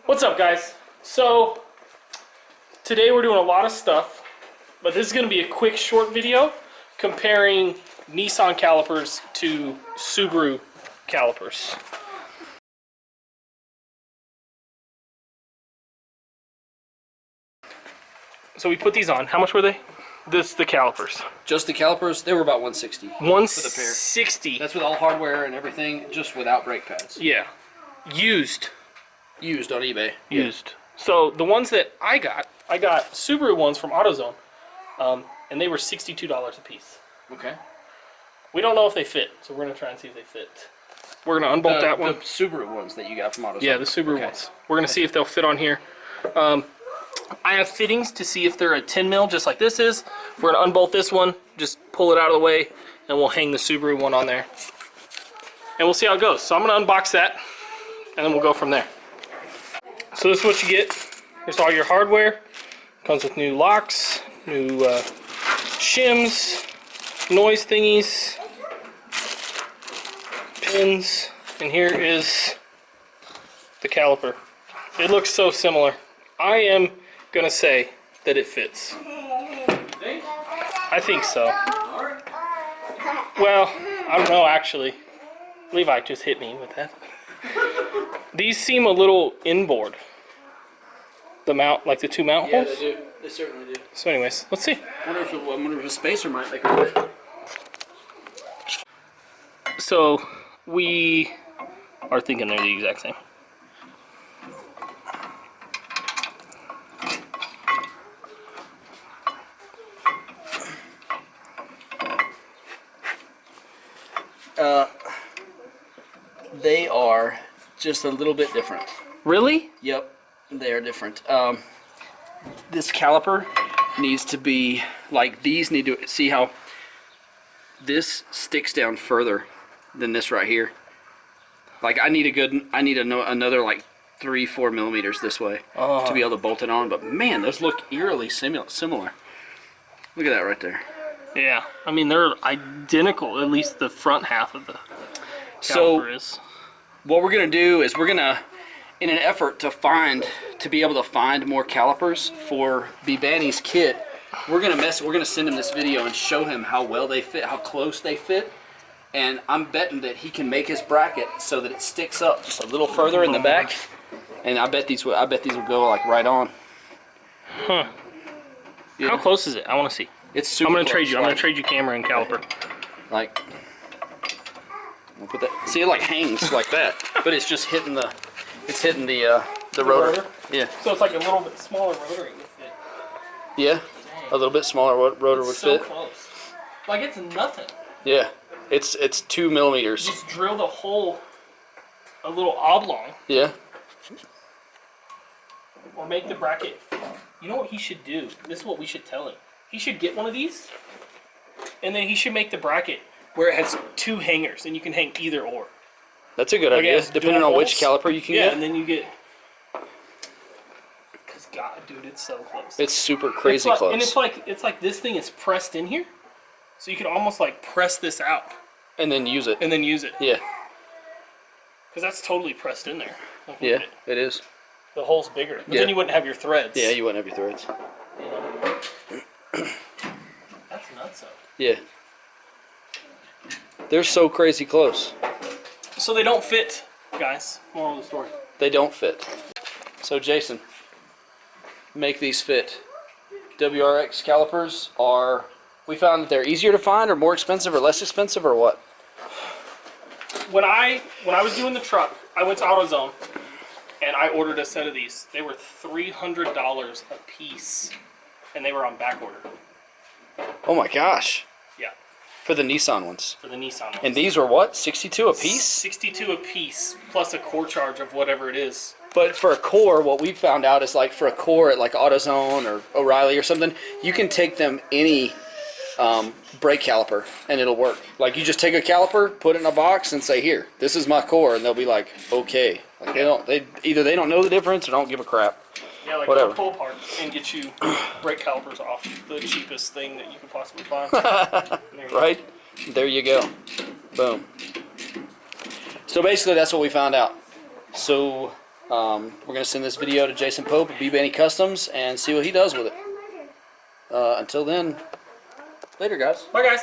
What's up, guys? So today we're doing a lot of stuff, but this is going to be a quick short video comparing Nissan calipers to Subaru calipers. So we put these on. How much were they? The calipers. Just the calipers, they were about 160. 160. That's with all hardware and everything, just without brake pads. Yeah. Used on eBay. Used. So the ones that I got Subaru ones from AutoZone, and they were $62 a piece. Okay. We don't know if they fit, so we're gonna try and see if they fit. We're gonna unbolt that one. The Subaru ones that you got from AutoZone. Yeah, the Subaru ones. We're gonna see if they'll fit on here. I have fittings to see if they're a 10 mil, just like this is. We're gonna unbolt this one, just pull it out of the way, and we'll hang the Subaru one on there. And we'll see how it goes. So I'm gonna unbox that, and then we'll go from there. So this is what you get. Here's all your hardware. Comes with new locks, new shims, noise thingies, pins, and here is the caliper. It looks so similar. I am gonna say that it fits. I think so. Well, I don't know actually. Levi just hit me with that. These seem a little inboard. The mount, like the two mount holes? Yeah, they do. They certainly do. So anyways, let's see. I wonder if a spacer might make a fit. So we are thinking they're the exact same. They are just a little bit different. Really? Yep, they are different. This caliper needs to be like these. Need to see how this sticks down further than this right here. Like I need another like 3-4 millimeters this way to be able to bolt it on. But man, those look eerily similar. Look at that right there. Yeah, I mean they're identical. At least the front half of the caliper is. What we're gonna do is we're gonna, in an effort to be able to find more calipers for Beebani's kit, we're gonna send him this video and show him how well they fit, how close they fit, and I'm betting that he can make his bracket so that it sticks up just a little further in the back, and I bet these will go like right on. Huh? Yeah. How close is it? I want to see. It's super. I'm gonna trade you. I'm gonna trade you camera and caliper. Like, we'll put that. See, it like hangs like that, but it's just hitting the. It's hitting the rotor. Yeah. So it's like a little bit smaller rotor would fit. Yeah. Dang. A little bit smaller rotor would fit. So close. Like it's nothing. Yeah. It's 2 millimeters. Just drill the hole a little oblong. Yeah. Or make the bracket. You know what he should do? This is what we should tell him. He should get one of these, and then he should make the bracket where it has 2 hangers, and you can hang either or. That's a good idea, depending on which caliper you can get. Yeah, and then you get... Because, God, dude, it's so close. It's super crazy close. And it's like this thing is pressed in here, so you can almost, like, press this out. And then use it. And then use it. Yeah. Because that's totally pressed in there. Like, yeah, it is. The hole's bigger. But then you wouldn't have your threads. Yeah, you wouldn't have your threads. That's nuts, though. Yeah. They're so crazy close. So they don't fit, guys. Moral of the story. They don't fit. So Jason, make these fit. WRX calipers are, we found that they're easier to find or more expensive or less expensive or what? When I was doing the truck, I went to AutoZone and I ordered a set of these. They were $300 a piece and they were on back order. Oh my gosh. Yeah. For the Nissan ones. For the Nissan ones. And these were what? 62 a piece? 62 a piece, plus a core charge of whatever it is. But for a core, what we found out is like for a core at like AutoZone or O'Reilly or something, you can take them any brake caliper and it'll work. Like you just take a caliper, put it in a box, and say, "Here, this is my core," and they'll be like, "Okay." Like either they don't know the difference or don't give a crap. Yeah, like whatever. a pull part and get you brake calipers off the cheapest thing that you could possibly find. Right? There you go. Boom. So basically, that's what we found out. So We're going to send this video to Jason Pope at Beebani Customs and see what he does with it. Until then, later guys. Bye guys.